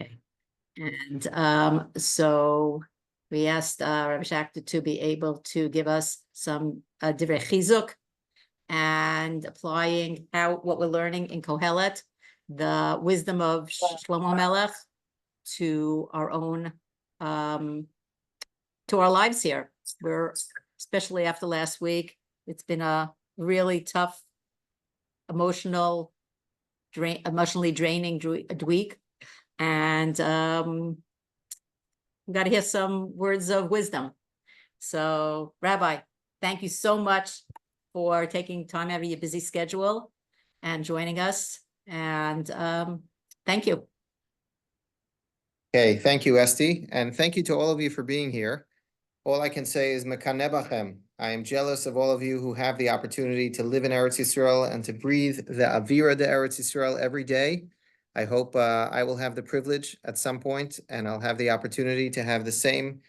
Okay. And so we asked Rabbi Shachter to be able to give us some divrei chizuk and applying what we're learning in Kohelet, the wisdom of Shlomo Melech to our own to our lives here. We're especially after last week. It's been a really tough, emotionally draining week, and we got to hear some words of wisdom. So, Rabbi, thank you so much for taking time out of your busy schedule and joining us. And thank you. Okay, thank you, Esty, and thank you to all of you for being here. All I can say is mekaneh bachem. I am jealous of all of you who have the opportunity to live in Eretz Yisrael and to breathe the avira de Eretz Yisrael every day. I hope I will have the privilege at some point, and I'll have the opportunity to have the same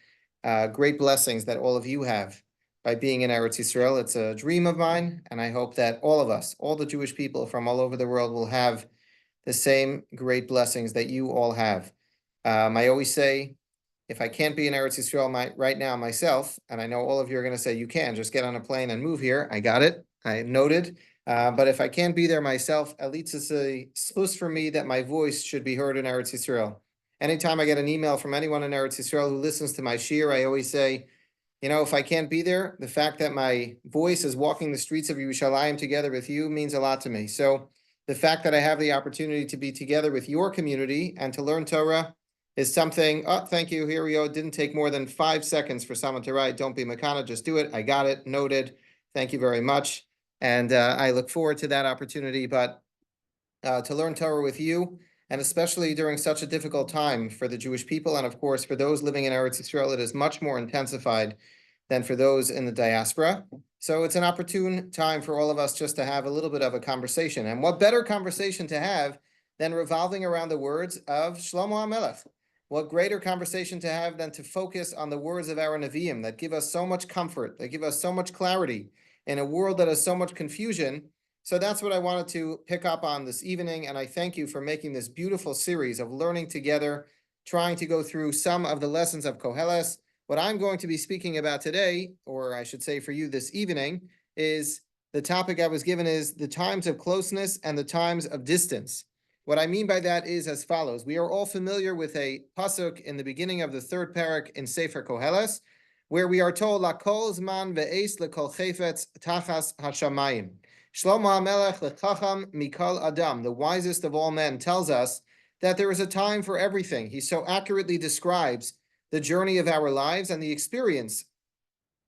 great blessings that all of you have by being in Eretz Yisrael. It's a dream of mine, and I hope that all of us, all the Jewish people from all over the world, will have the same great blessings that you all have. I always say, if I can't be in Eretz Yisrael right now myself, and I know all of you are going to say, you can, just get on a plane and move here. I got it. I noted. But if I can't be there myself, at least it's a schus for me that my voice should be heard in Eretz Yisrael. Anytime I get an email from anyone in Eretz Yisrael who listens to my shir, I always say, if I can't be there, the fact that my voice is walking the streets of Yerushalayim together with you means a lot to me. So the fact that I have the opportunity to be together with your community and to learn Torah is something. Oh, thank you. Here we go. It didn't take more than 5 seconds for someone to write. Don't be makana, just do it. I got it. Noted. Thank you very much. And I look forward to that opportunity. But to learn Torah with you, and especially during such a difficult time for the Jewish people, and of course, for those living in Eretz Yisrael, it is much more intensified than for those in the diaspora. So it's an opportune time for all of us just to have a little bit of a conversation. And what better conversation to have than revolving around the words of Shlomo HaMelech? What greater conversation to have than to focus on the words of our Nevi'im that give us so much comfort, that give us so much clarity in a world that has so much confusion. So that's what I wanted to pick up on this evening, and I thank you for making this beautiful series of learning together, trying to go through some of the lessons of Koheles. What I'm going to be speaking about today, or I should say for you this evening, is the topic I was given is the times of closeness and the times of distance. What I mean by that is as follows. We are all familiar with a pasuk in the beginning of the third parak in Sefer Koheles, where we are told, Lakol zman ve'es lekol chefetz tachas hashamayim. Shlomo HaMelech lechacham mikol adam, the wisest of all men, tells us that there is a time for everything. He so accurately describes the journey of our lives and the experience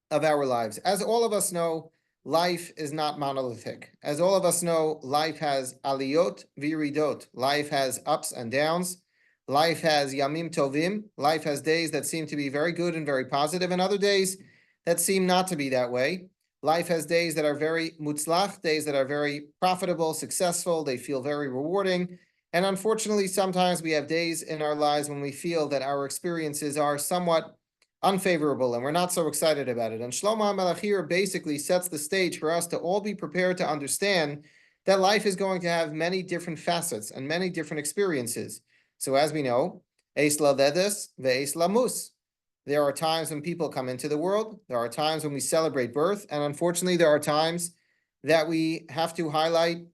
of our lives. As all of us know, life is not monolithic. As all of us know, life has aliyot viridot. Life has ups and downs. Life has yamim tovim. Life has days that seem to be very good and very positive, and other days that seem not to be that way. Life has days that are very mutzlach, days that are very profitable, successful. They feel very rewarding. And unfortunately, sometimes we have days in our lives when we feel that our experiences are somewhat unfavorable and we're not so excited about it. And Shlomo HaMelech here basically sets the stage for us to all be prepared to understand that life is going to have many different facets and many different experiences. So as we know, eis lavedes ve'eis lamus. There are times when people come into the world. There are times when we celebrate birth. And unfortunately, there are times that we have to highlight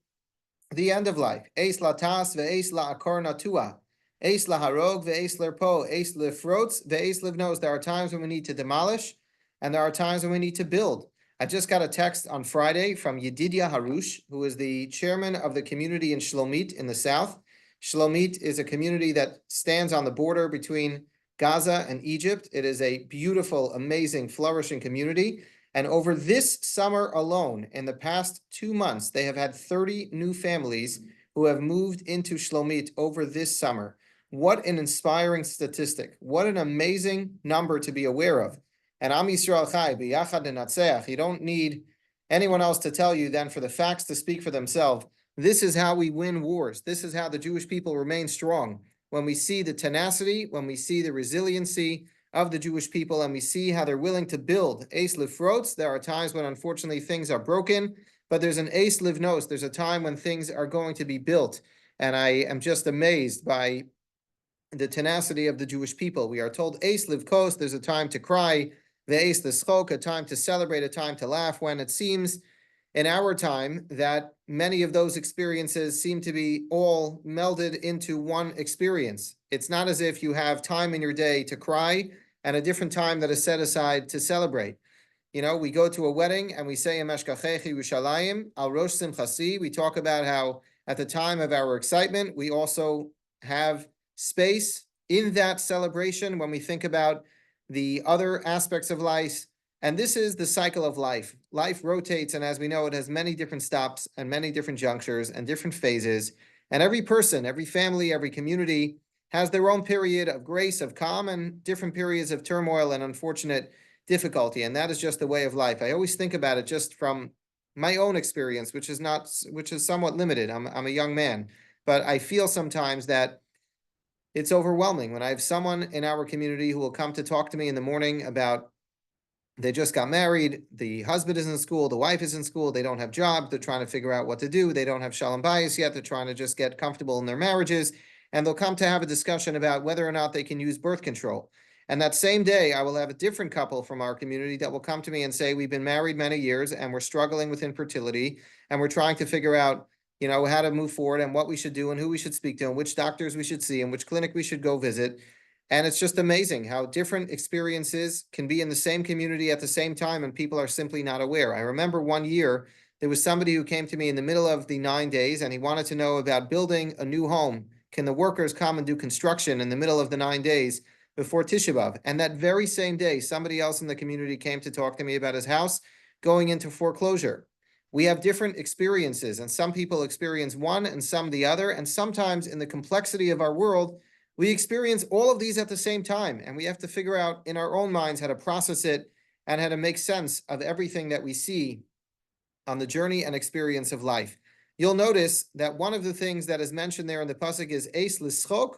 the end of life. Eis latas ve'eis la'akor natua. Eis laharog ve'eis lerpo. Eis lifrotz ve'eis livnos. There are times when we need to demolish, and there are times when we need to build. I just got a text on Friday from Yedidia Harush, who is the chairman of the community in Shlomit in the south. Shlomit is a community that stands on the border between Gaza and Egypt. It is a beautiful, amazing, flourishing community. And over this summer alone, in the past 2 months, they have had 30 new families who have moved into Shlomit over this summer. What an inspiring statistic. What an amazing number to be aware of. And Am Yisrael Chai, b'yachad nenatzeach. You don't need anyone else to tell you then for the facts to speak for themselves. This is how we win wars. This is how the Jewish people remain strong. When we see the tenacity, when we see the resiliency of the Jewish people, and we see how they're willing to build eis lifrotz. There are times when unfortunately things are broken, but there's an eis livnos. There's a time when things are going to be built. And I am just amazed by the tenacity of the Jewish people. We are told, Eis livkos, there's a time to cry, ve'eis lischok, a time to celebrate, a time to laugh, when it seems in our time that many of those experiences seem to be all melded into one experience. It's not as if you have time in your day to cry and a different time that is set aside to celebrate. You know, we go to a wedding and we say, Emeshkachechi Yerushalayim, Al Rosh Simchasi. We talk about how at the time of our excitement, we also have space in that celebration when we think about the other aspects of life. And this is the cycle of life. Life rotates, and as we know, it has many different stops and many different junctures and different phases. And every person, every family, every community has their own period of grace, of calm, and different periods of turmoil and unfortunate difficulty. And that is just the way of life. I always think about it just from my own experience, which is somewhat limited. I'm a young man, but I feel sometimes that it's overwhelming when I have someone in our community who will come to talk to me in the morning about they just got married, the husband is in school, the wife is in school, they don't have jobs, they're trying to figure out what to do, they don't have shalom bayis yet, they're trying to just get comfortable in their marriages, and they'll come to have a discussion about whether or not they can use birth control. And that same day, I will have a different couple from our community that will come to me and say, we've been married many years and we're struggling with infertility, and we're trying to figure out, you know, how to move forward and what we should do and who we should speak to and which doctors we should see and which clinic we should go visit. And it's just amazing how different experiences can be in the same community at the same time, and people are simply not aware. I remember one year, there was somebody who came to me in the middle of the 9 days, and he wanted to know about building a new home. Can the workers come and do construction in the middle of the 9 days before Tisha B'Av? And that very same day, somebody else in the community came to talk to me about his house going into foreclosure. We have different experiences, and some people experience one and some the other, and sometimes in the complexity of our world, we experience all of these at the same time, and we have to figure out in our own minds how to process it and how to make sense of everything that we see on the journey and experience of life. You'll notice that one of the things that is mentioned there in the pasuk is Eis Lischok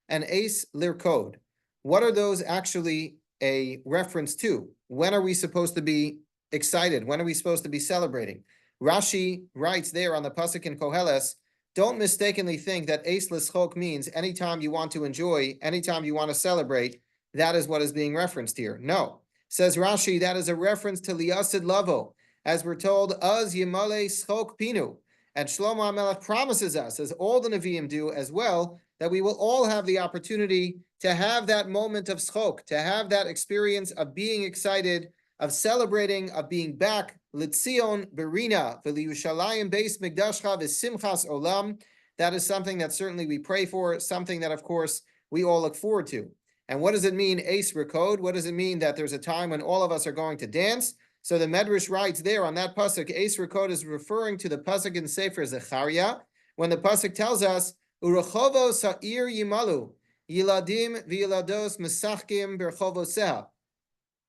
and Eis Lirkod. What are those actually a reference to? When are we supposed to be excited? When are we supposed to be celebrating? Rashi writes there on the pasuk in Koheles, don't mistakenly think that Eis Lischok means anytime you want to enjoy, anytime you want to celebrate, that is what is being referenced here. No. Says Rashi, that is a reference to Liyasid Lavo. As we're told, Az Yimale Schok Pinu. And Shlomo HaMelech promises us, as all the Nevi'im do as well, that we will all have the opportunity to have that moment of schok, to have that experience of being excited, of celebrating, of being back. Litzion berina v'liyushalayim beis mikdashcha v'simchas olam. That is something that certainly we pray for, something that, of course, we all look forward to. And what does it mean, Eis Rekod? What does it mean that there's a time when all of us are going to dance? So the Medrash writes there on that pasuk, Eis Rekod is referring to the pasuk in Sefer Zechariah, when the pasuk tells us, Urechovo sa'ir yimalu, yiladim v'yilados mesachkim berchovoseh.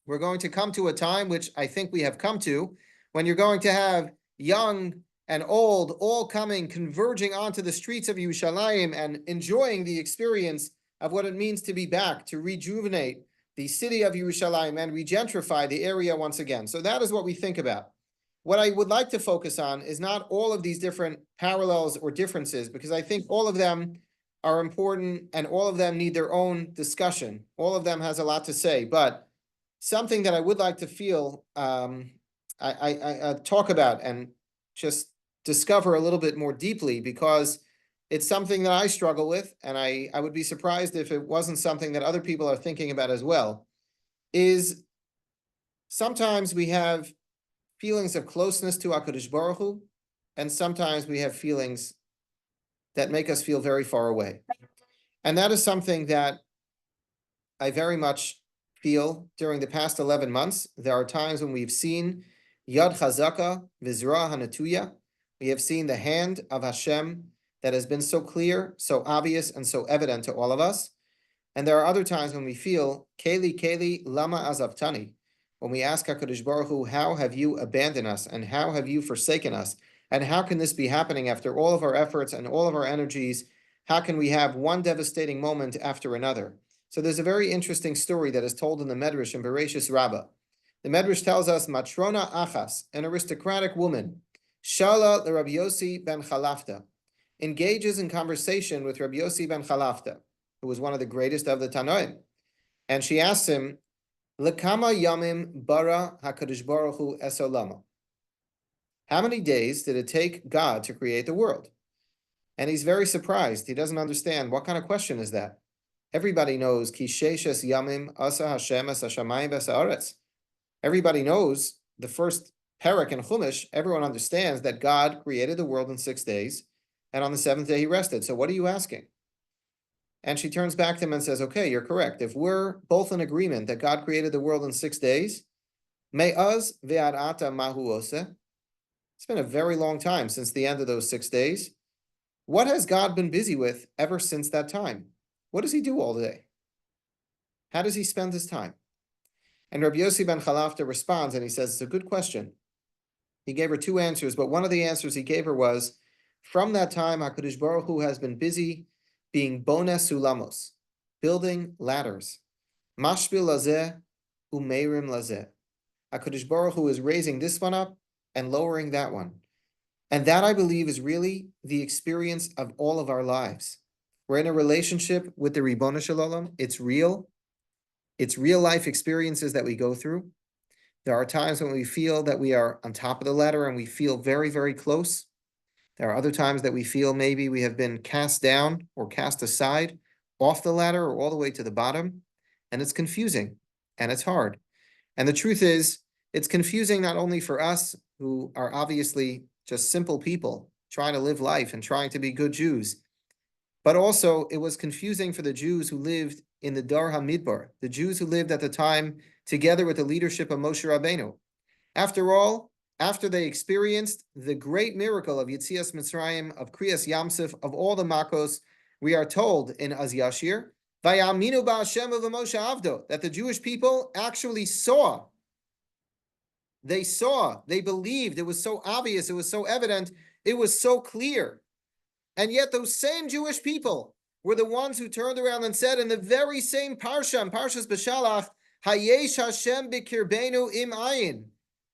We're going to come to a time, which I think we have come to, when you're going to have young and old all coming, converging onto the streets of Yerushalayim and enjoying the experience of what it means to be back, to rejuvenate the city of Yerushalayim and regentrify the area once again. So that is what we think about. What I would like to focus on is not all of these different parallels or differences, because I think all of them are important and all of them need their own discussion. All of them has a lot to say, but something that I would like to feel, I talk about and just discover a little bit more deeply, because it's something that I struggle with, and I would be surprised if it wasn't something that other people are thinking about as well, is sometimes we have feelings of closeness to HaKadosh Baruch Hu, and sometimes we have feelings that make us feel very far away. And that is something that I very much feel during the past 11 months. There are times when we've seen Yad Chazaka Vizra Hanatuya. We have seen the hand of Hashem that has been so clear, so obvious, and so evident to all of us. And there are other times when we feel Keli Lama Azavtani, when we ask HaKadosh Baruch Hu, how have you abandoned us and how have you forsaken us? And how can this be happening after all of our efforts and all of our energies? How can we have one devastating moment after another? So there's a very interesting story that is told in the Medrash in Bereshis Rabbah. The Medrash tells us, Matrona Achas, an aristocratic woman, Shala Rabbi Yossi ben Chalafta, engages in conversation with Rabbi Yossi ben Chalafta. who was one of the greatest of the Tanoim. And she asked him, Lekama yamim bara HaKadosh Baruch Hu es olama. How many days did it take God to create the world? And he's very surprised. He doesn't understand. What kind of question is that? Everybody knows Ki sheishes yamim asa Hashem es hashamayim ves haaretz. Everybody knows the first parak in Chumash. Everyone understands that God created the world in 6 days, and on the seventh day he rested. So what are you asking? And she turns back to him and says, okay, you're correct. If we're both in agreement that God created the world in 6 days, me'az ve'ad ata mahu oseh. It's been a very long time since the end of those 6 days. What has God been busy with ever since that time? What does he do all day? How does he spend his time? And Rabbi Yossi ben Chalafta responds and he says, it's a good question. He gave her 2 answers, but one of the answers he gave her was, from that time, HaKadosh Baruch Hu has been busy being bona sulamos, building ladders. Mashbil lazeh umeirim lazeh. HaKadosh Baruch Hu is raising this one up and lowering that one. And that, I believe, is really the experience of all of our lives. We're in a relationship with the Ribono Shel Olam. It's real. It's real life experiences that we go through. There are times when we feel that we are on top of the ladder and we feel very, very close. There are other times that we feel maybe we have been cast down or cast aside off the ladder or all the way to the bottom. And it's confusing and it's hard. And the truth is, it's confusing not only for us who are obviously just simple people trying to live life and trying to be good Jews, but also it was confusing for the Jews who lived in the Dar HaMidbar, the Jews who lived at the time together with the leadership of Moshe Rabbeinu. After all, after they experienced the great miracle of Yetzias Mitzrayim, of Kriyas Yamsuf, of all the Makos, we are told in Az Yashir, Vayaminu ba'Hashem v'Moshe Avdo, that the Jewish people actually saw. They saw, they believed, it was so obvious, it was so evident, it was so clear. And yet those same Jewish people were the ones who turned around and said in the very same Parsha, Parshas B'Shalach, Hayesh Hashem b'kirbeinu im ayin.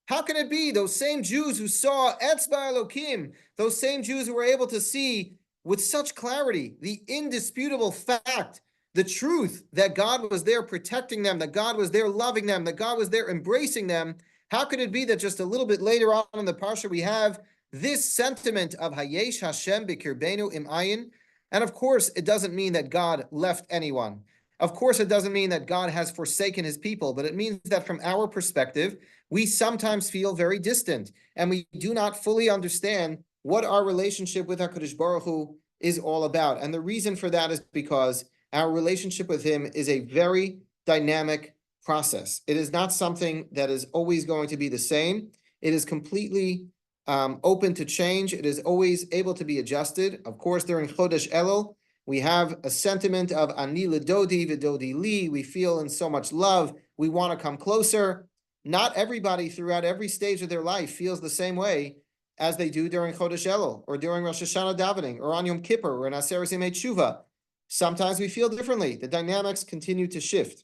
How can it be those same Jews who saw Etzba Elokim, those same Jews who were able to see with such clarity the indisputable fact, the truth that God was there protecting them, that God was there loving them, that God was there embracing them? How could it be that just a little bit later on in the Parsha we have this sentiment of Hayesh Hashem b'kirbeinu im ayin? And of course, it doesn't mean that God left anyone. Of course, it doesn't mean that God has forsaken his people, but it means that from our perspective, we sometimes feel very distant and we do not fully understand what our relationship with HaKadosh Baruch Hu is all about. And the reason for that is because our relationship with him is a very dynamic process. It is not something that is always going to be the same. It is completely open to change. It is always able to be adjusted. Of course, during Chodesh Elul, we have a sentiment of Ani L'Dodi V'Dodi Li. We feel in so much love. We want to come closer. Not everybody throughout every stage of their life feels the same way as they do during Chodesh Elul, or during Rosh Hashanah davening, or on Yom Kippur, or in Aseret Yemei Tshuva. Sometimes we feel differently. The dynamics continue to shift.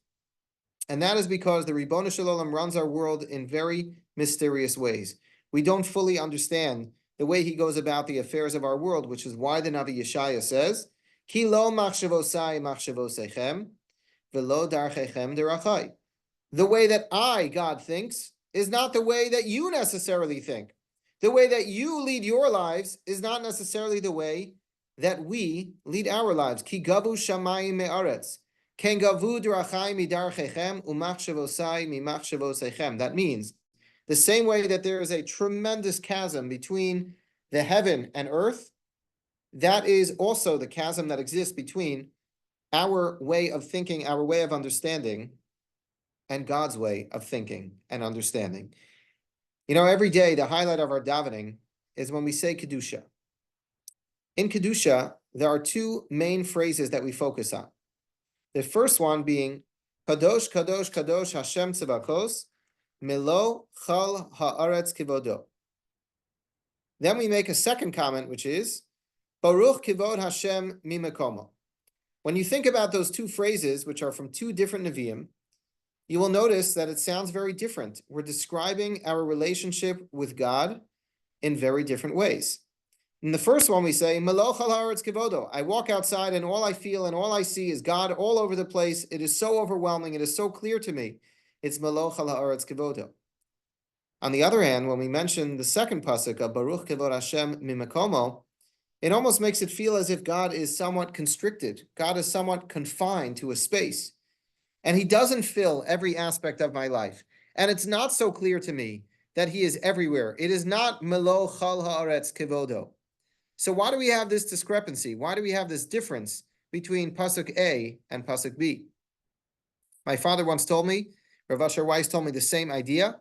And that is because the Ribono Shel Olam runs our world in very mysterious ways. We don't fully understand the way he goes about the affairs of our world, which is why the Navi Yeshaya says, Ki lo machshavosai machshavosechem, velo darchechem derachai. The way that I, God, thinks is not the way that you necessarily think. The way that you lead your lives is not necessarily the way that we lead our lives. Ki gavu shamayim me'aretz, ken gavu derachai midarchechem, umachshavosai mimachshavosechem. That means the same way that there is a tremendous chasm between the heaven and earth, that is also the chasm that exists between our way of thinking, our way of understanding, and God's way of thinking and understanding. You know, every day, the highlight of our davening is when we say Kedusha. In Kedusha, there are 2 main phrases that we focus on. The first one being, Kadosh, Kadosh, Kadosh, Hashem Tzevakos, Melo Chal Haaretz Kivodo. Then we make a second comment, which is, Baruch Kivod Hashem Mimekomo. When you think about those 2 phrases, which are from 2 different Nevi'im, you will notice that it sounds very different. We're describing our relationship with God in very different ways. In the first one, we say, Meloch al haaretz kevodo. I walk outside and all I feel and all I see is God all over the place. It is so overwhelming. It is so clear to me. It's Meloch al haaretz kevodo. On the other hand, when we mention the second pasuk of Baruch Kevod Hashem mimakomo, it almost makes it feel as if God is somewhat constricted. God is somewhat confined to a space. And he doesn't fill every aspect of my life. And it's not so clear to me that he is everywhere. It is not Melo Chal Haaretz Kevodo. So why do we have this discrepancy? Why do we have this difference between Pasuk A and Pasuk B? My father once told me, Rav Asher Weiss told me the same idea,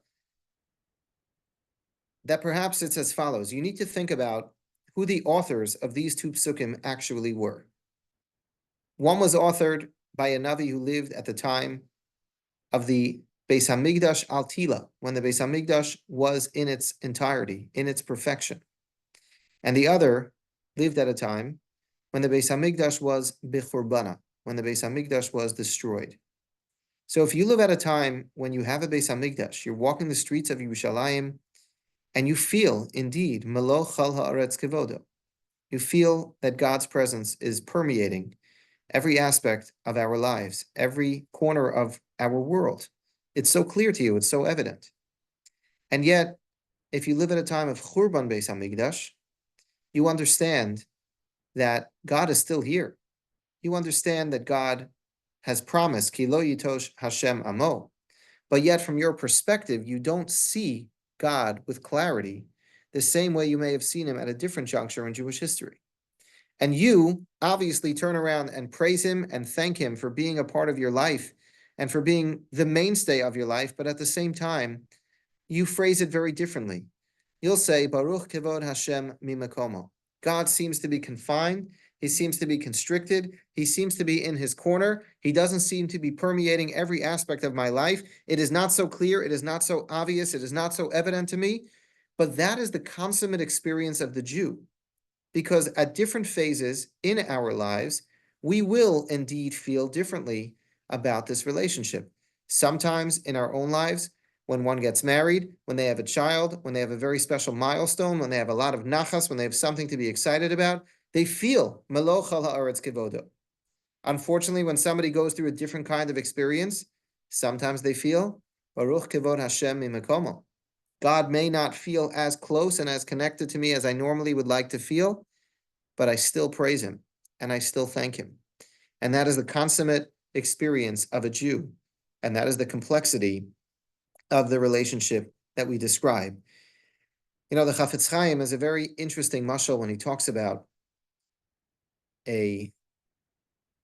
that perhaps it's as follows. You need to think about who the authors of these two psukim actually were. One was authored by a Navi who lived at the time of the Beis Hamikdash al Tila, when the Beis Hamikdash was in its entirety, in its perfection. And the other lived at a time when the Beis Hamikdash was bichurbana, when the Beis Hamikdash was destroyed. So if you live at a time when you have a Beis Hamikdash, you're walking the streets of Yerushalayim, and you feel, indeed, Melo Chal Haaretz Kevodo. You feel that God's presence is permeating every aspect of our lives, every corner of our world. It's so clear to you, it's so evident. And yet, if you live at a time of Churban Beis Hamikdash, you understand that God is still here. You understand that God has promised, Ki lo yitosh Hashem amo. But yet, from your perspective, you don't see God with clarity the same way you may have seen him at a different juncture in Jewish history. And you obviously turn around and praise him and thank him for being a part of your life and for being the mainstay of your life, but at the same time, you phrase it very differently. You'll say, Baruch Kevod Hashem mimakomo. God seems to be confined. He seems to be constricted. He seems to be in his corner. He doesn't seem to be permeating every aspect of my life. It is not so clear. It is not so obvious. It is not so evident to me. But that is the consummate experience of the Jew. Because at different phases in our lives, we will indeed feel differently about this relationship. Sometimes in our own lives, when one gets married, when they have a child, when they have a very special milestone, when they have a lot of nachas, when they have something to be excited about, they feel Melo Chal Haaretz Kevodo. Unfortunately, when somebody goes through a different kind of experience, sometimes they feel Baruch Kevod Hashem mimakomo. God may not feel as close and as connected to me as I normally would like to feel, but I still praise him and I still thank him. And that is the consummate experience of a Jew. And that is the complexity of the relationship that we describe. You know, the Chafetz Chaim is a very interesting mashal when he talks about a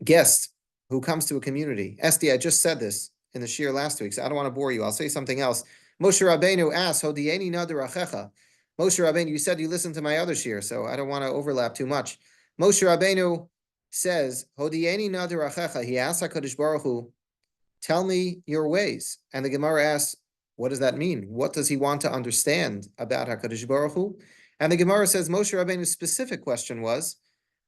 guest who comes to a community. Esti, I just said this in the shir last week, so I don't want to bore you. I'll say something else. Moshe Rabbeinu asked, Hodieni nader achecha. Moshe Rabbeinu, you said you listened to my other shir, so I don't want to overlap too much. Moshe Rabbeinu says, Hodieni nader achecha. He asks HaKadosh Baruch Hu, tell me your ways. And the Gemara asks, what does that mean? What does he want to understand about HaKadosh Baruch Hu? And the Gemara says, Moshe Rabbeinu's specific question was,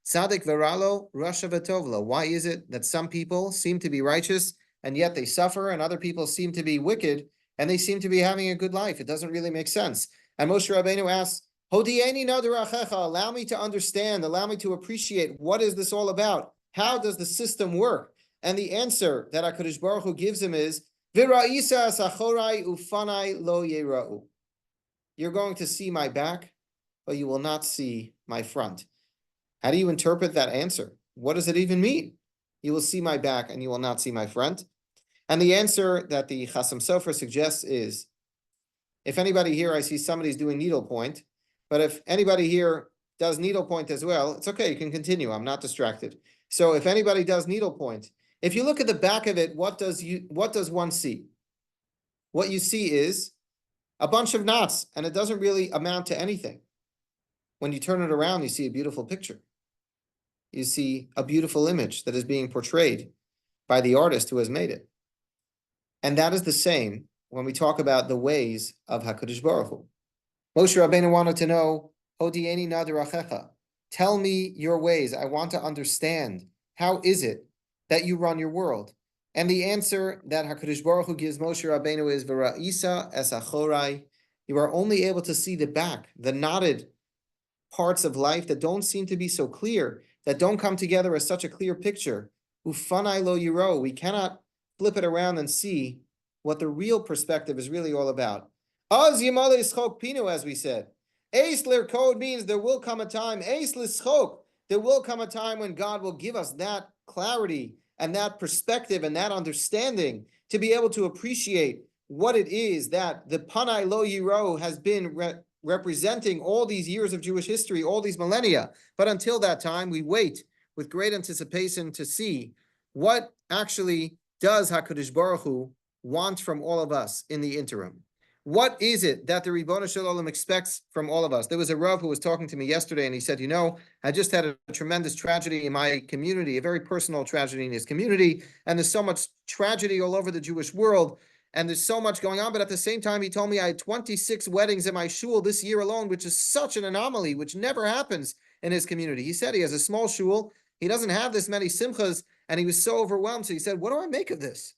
Tzadik veralo, Rasha v'tovlo. Why is it that some people seem to be righteous and yet they suffer, and other people seem to be wicked and they seem to be having a good life? It doesn't really make sense. And Moshe Rabbeinu asks, Hodieni nader achecha, allow me to understand, allow me to appreciate, what is this all about? How does the system work? And the answer that HaKadosh Baruch Hu gives him is, V'ra'isa sachorai ufanai lo yera'u. You're going to see my back, but you will not see my front. How do you interpret that answer? What does it even mean? You will see my back and you will not see my front. And the answer that the Chasam Sofer suggests is, if anybody here, I see somebody's doing needlepoint, but if anybody here does needlepoint as well, it's okay, you can continue, I'm not distracted. So if anybody does needlepoint, if you look at the back of it, what does one see? What you see is a bunch of knots, and it doesn't really amount to anything. When you turn it around, you see a beautiful picture. You see a beautiful image that is being portrayed by the artist who has made it. And that is the same when we talk about the ways of HaKadosh Baruch Hu. Moshe Rabbeinu wanted to know, Hodieni nader achecha. Tell me your ways. I want to understand. How is it that you run your world? And the answer that HaKadosh Baruch Hu gives Moshe Rabbeinu is, V'ra'isa es achorai. You are only able to see the back, the knotted parts of life that don't seem to be so clear, that don't come together as such a clear picture. Ufanai lo yiro. We cannot flip it around and see what the real perspective is really all about. Az yimale schok pinu, as we said. Eis lir code means there will come a time. Eis lischok. There will come a time when God will give us that clarity and that perspective and that understanding to be able to appreciate what it is that the Panai Lo Yiro has been representing all these years of Jewish history, all these millennia. But until that time, we wait with great anticipation to see what actually does HaKadosh Baruch Hu want from all of us in the interim. What is it that the Ribono Shel Olam expects from all of us? There was a Rav who was talking to me yesterday, and he said, I just had a tremendous tragedy in my community, a very personal tragedy in his community, and there's so much tragedy all over the Jewish world, and there's so much going on, but at the same time, he told me I had 26 weddings in my shul this year alone, which is such an anomaly, which never happens in his community. He said he has a small shul, he doesn't have this many simchas, and he was so overwhelmed, so he said, what do I make of this?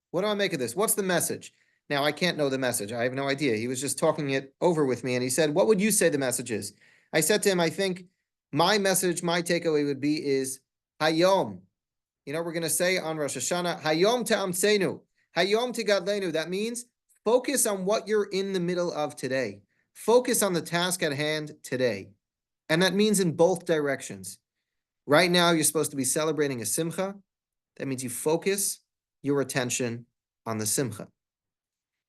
What do I make of this? What's the message? Now, I can't know the message. I have no idea. He was just talking it over with me, and he said, what would you say the message is? I said to him, I think my message, my takeaway would be is Hayom. We're going to say on Rosh Hashanah, Hayom Ta'amseinu, Hayom Tigadleinu. That means focus on what you're in the middle of today. Focus on the task at hand today. And that means in both directions. Right now, you're supposed to be celebrating a simcha. That means you focus your attention on the simcha.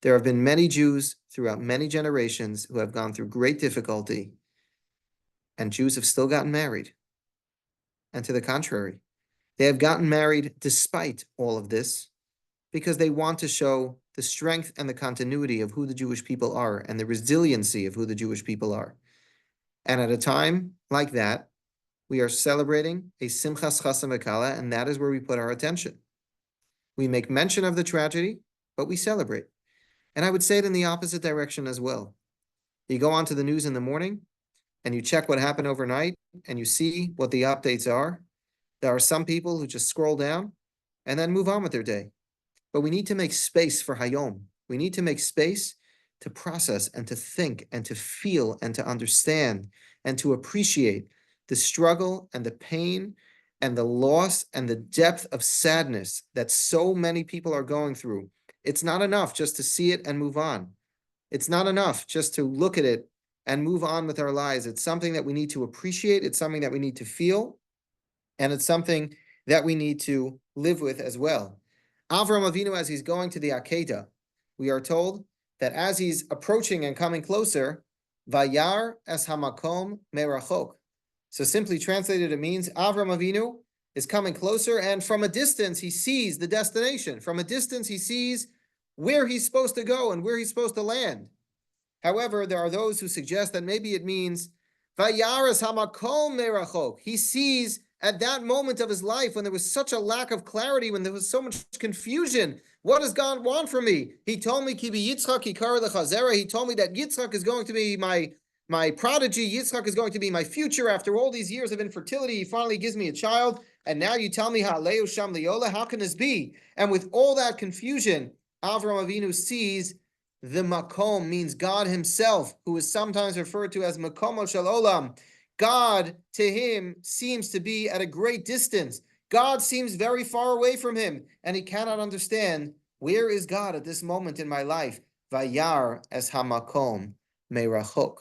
There have been many Jews throughout many generations who have gone through great difficulty, and Jews have still gotten married. And to the contrary, they have gotten married despite all of this because they want to show the strength and the continuity of who the Jewish people are and the resiliency of who the Jewish people are. And at a time like that, we are celebrating a Simchas Chasam V'Kala, and that is where we put our attention. We make mention of the tragedy, but we celebrate. And I would say it in the opposite direction as well. You go onto the news in the morning and you check what happened overnight and you see what the updates are. There are some people who just scroll down and then move on with their day. But we need to make space for Hayom. We need to make space to process and to think and to feel and to understand and to appreciate the struggle and the pain and the loss and the depth of sadness that so many people are going through. It's not enough just to see it and move on. It's not enough just to look at it and move on with our lives. It's something that we need to appreciate. It's something that we need to feel. And it's something that we need to live with as well. Avram Avinu, as he's going to the Akedah, we are told that as he's approaching and coming closer, Vayar es hamakom merachok. So simply translated, it means Avram Avinu is coming closer, and from a distance, he sees the destination. From a distance, he sees where he's supposed to go and where he's supposed to land. However, there are those who suggest that maybe it means Vayaras hamakom merachok. He sees at that moment of his life when there was such a lack of clarity, when there was so much confusion. What does God want from me? He told me, Ki Yitzchak Ikar Lechazera. He told me that Yitzchak is going to be my prodigy. Yitzchak is going to be my future. After all these years of infertility, he finally gives me a child. And now you tell me, Ha'aleu Sham Liola, how can this be? And with all that confusion, Avram Avinu sees the Makom, means God himself, who is sometimes referred to as Makom Shel Olam. God, to him, seems to be at a great distance. God seems very far away from him, and he cannot understand, where is God at this moment in my life? Vayar es hamakom merachok.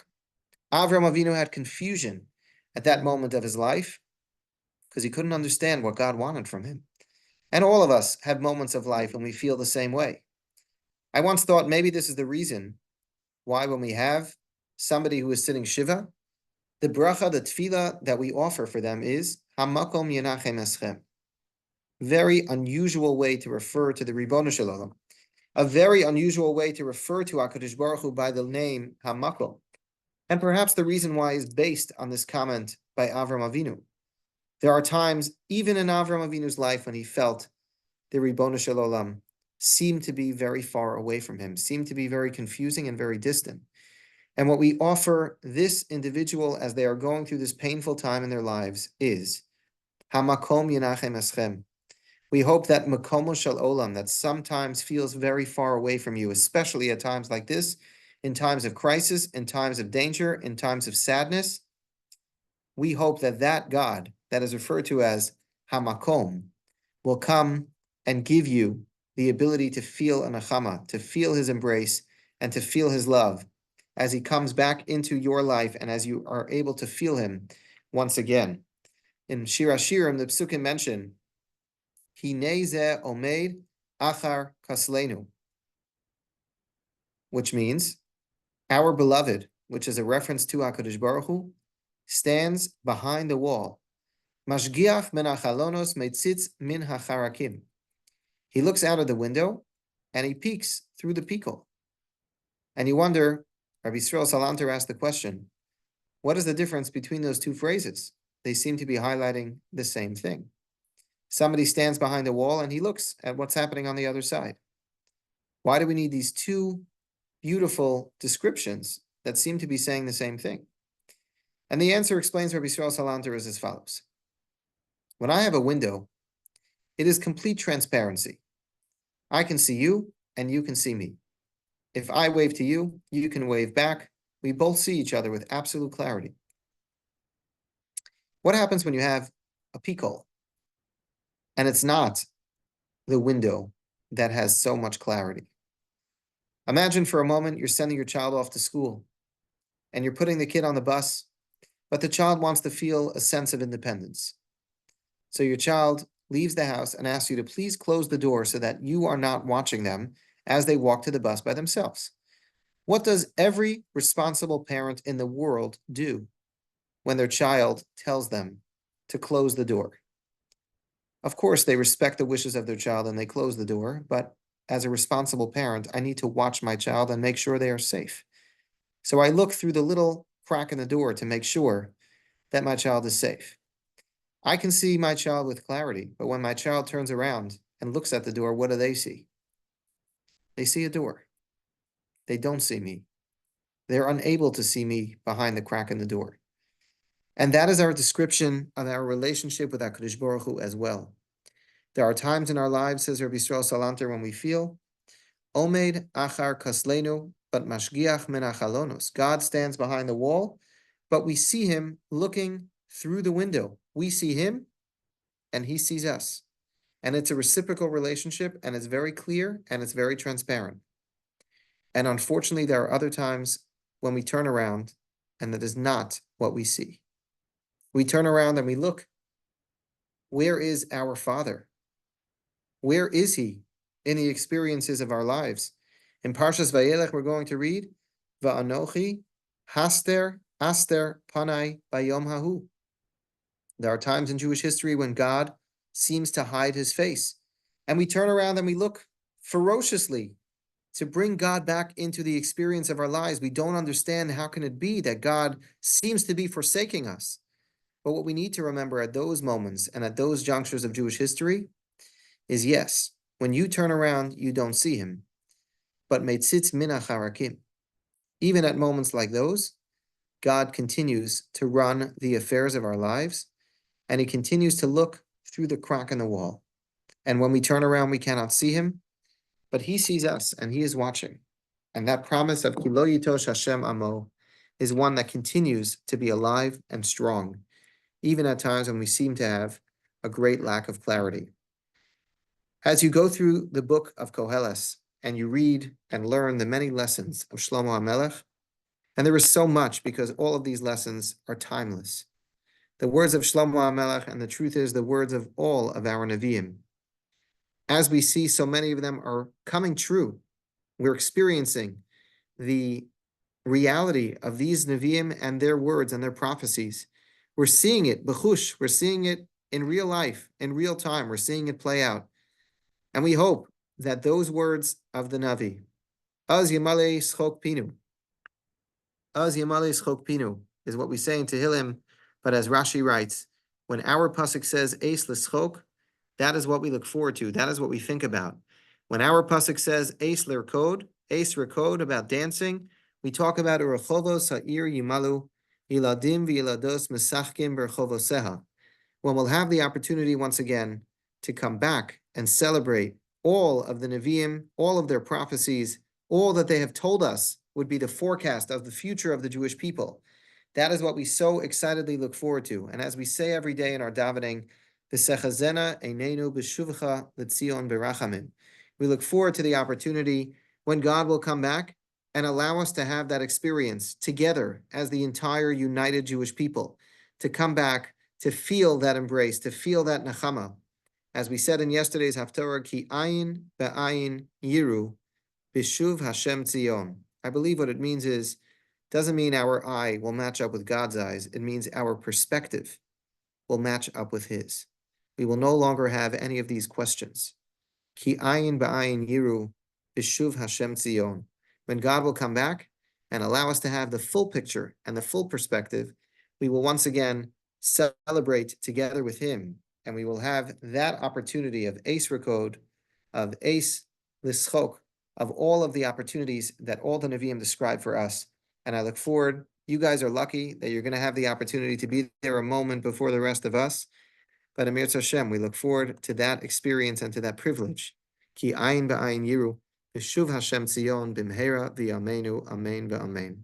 Avram Avinu had confusion at that moment of his life because he couldn't understand what God wanted from him. And all of us have moments of life when we feel the same way. I once thought maybe this is the reason why when we have somebody who is sitting Shiva, the bracha, the tefillah that we offer for them is Hamakom Yenachem Eschem. Very unusual way to refer to the Ribono Shel Olam. A very unusual way to refer to HaKadosh Baruch Hu by the name Hamakom. And perhaps the reason why is based on this comment by Avram Avinu. There are times, even in Avram Avinu's life, when he felt the Ribono Shel Olam seemed to be very far away from him, seemed to be very confusing and very distant. And what we offer this individual as they are going through this painful time in their lives is Hamakom Yenachem Eschem. We hope that Makomo Shel Olam, that sometimes feels very far away from you, especially at times like this, in times of crisis, in times of danger, in times of sadness, we hope that that God that is referred to as Hamakom will come and give you the ability to feel a nechama, to feel his embrace, and to feel his love as he comes back into your life and as you are able to feel him once again. In Shir HaShirim, the Psukim mention, Hinei zeh omeid achar kaslenu, which means, our beloved, which is a reference to HaKadosh Baruch Hu, stands behind the wall. Mashgiach min hachalonos meitzitz min hacharakim. He looks out of the window and he peeks through the peephole. And you wonder, Rabbi Yisrael Salanter asked the question, what is the difference between those two phrases? They seem to be highlighting the same thing. Somebody stands behind the wall and he looks at what's happening on the other side. Why do we need these two beautiful descriptions that seem to be saying the same thing? And the answer, explains Rabbi Yisrael Salanter, is as follows. When I have a window, it is complete transparency. I can see you and you can see me. If I wave to you, you can wave back. We both see each other with absolute clarity. What happens when you have a peephole and it's not the window that has so much clarity? Imagine for a moment you're sending your child off to school and you're putting the kid on the bus, but the child wants to feel a sense of independence. So your child leaves the house and asks you to please close the door so that you are not watching them as they walk to the bus by themselves. What does every responsible parent in the world do when their child tells them to close the door? Of course, they respect the wishes of their child and they close the door, but as a responsible parent, I need to watch my child and make sure they are safe. So I look through the little crack in the door to make sure that my child is safe. I can see my child with clarity, but when my child turns around and looks at the door, what do they see? They see a door. They don't see me. They're unable to see me behind the crack in the door. And that is our description of our relationship with HaKadosh Baruch Hu as well. There are times in our lives, says Rabbi Yisrael Salanter, when we feel, Omeid achar kaslenu, but mashgiach min hachalonos. God stands behind the wall, but we see him looking through the window. We see him, and he sees us. And it's a reciprocal relationship, and it's very clear, and it's very transparent. And unfortunately, there are other times when we turn around, and that is not what we see. We turn around and we look. Where is our Father? Where is he in the experiences of our lives? In Parshas Vayelech, we're going to read, Va'anochi haster aster panai bayom hahu. There are times in Jewish history when God seems to hide his face. And we turn around and we look ferociously to bring God back into the experience of our lives. We don't understand how can it be that God seems to be forsaking us. But what we need to remember at those moments and at those junctures of Jewish history is, yes, when you turn around, you don't see him. But meitzitz min hacharakim. Even at moments like those, God continues to run the affairs of our lives, and he continues to look through the crack in the wall. And when we turn around, we cannot see him, but he sees us and he is watching. And that promise of Ki lo yitosh Hashem amo is one that continues to be alive and strong, even at times when we seem to have a great lack of clarity. As you go through the book of Koheles and you read and learn the many lessons of Shlomo HaMelech, and there is so much because all of these lessons are timeless. The words of Shlomo HaMelech, and the truth is the words of all of our Nevi'im. As we see, so many of them are coming true. We're experiencing the reality of these Nevi'im and their words and their prophecies. We're seeing it, b'chush, we're seeing it in real life, in real time. We're seeing it play out. And we hope that those words of the Navi, Az Yamale Schok Pinu, Az Yamale Schok Pinu, is what we say in Tehillim, but as Rashi writes, when our pasuk says Eis L'Schok, that is what we look forward to. That is what we think about. When our pasuk says Eis L'Rkod, Eis L'Rkod, about dancing, we talk about Urachovos Ha'ir Yimalu, Iladim V'ilados Mesachkim B'Rechovoseha, when we'll have the opportunity once again to come back and celebrate all of the Nevi'im, all of their prophecies, all that they have told us would be the forecast of the future of the Jewish people. That is what we so excitedly look forward to. And as we say every day in our davening, "V'sechazena einenu b'shuvcha l'tzion b'rachamim." We look forward to the opportunity when God will come back and allow us to have that experience together as the entire united Jewish people, to come back, to feel that embrace, to feel that nechama. As we said in yesterday's Haftorah, ki ayin ba'ayin yiru b'shuv Hashem tzion. I believe what it means is, doesn't mean our eye will match up with God's eyes. It means our perspective will match up with His. We will no longer have any of these questions. Ki ayin ba'ayin yiru b'shuv Hashem tzion. When God will come back and allow us to have the full picture and the full perspective, we will once again celebrate together with Him, and we will have that opportunity of Eis Rakod, of Eis Lischok, of all of the opportunities that all the Nevi'im describe for us. And I look forward. You guys are lucky that you're going to have the opportunity to be there a moment before the rest of us. But Amir Hashem, we look forward to that experience and to that privilege. Ki ayin ba'ayin yiru, b'shuv Hashem tzion, b'mhera v'yameinu, amen v'amen.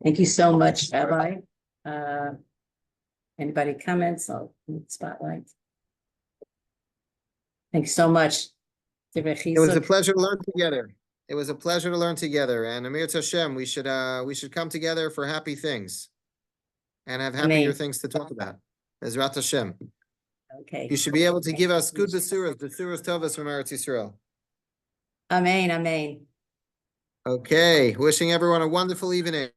Thank you so much, Rabbi. Anybody comments? I'll spotlight. Thanks so much. It was a pleasure to learn together. It was a pleasure to learn together. And Amir Hashem, we should come together for happy things and have happier things to talk about. Ezrat Hashem. Okay. You should be able to give us good besuras tovas from Eretz Yisrael. Amen, amen. Okay. Wishing everyone a wonderful evening.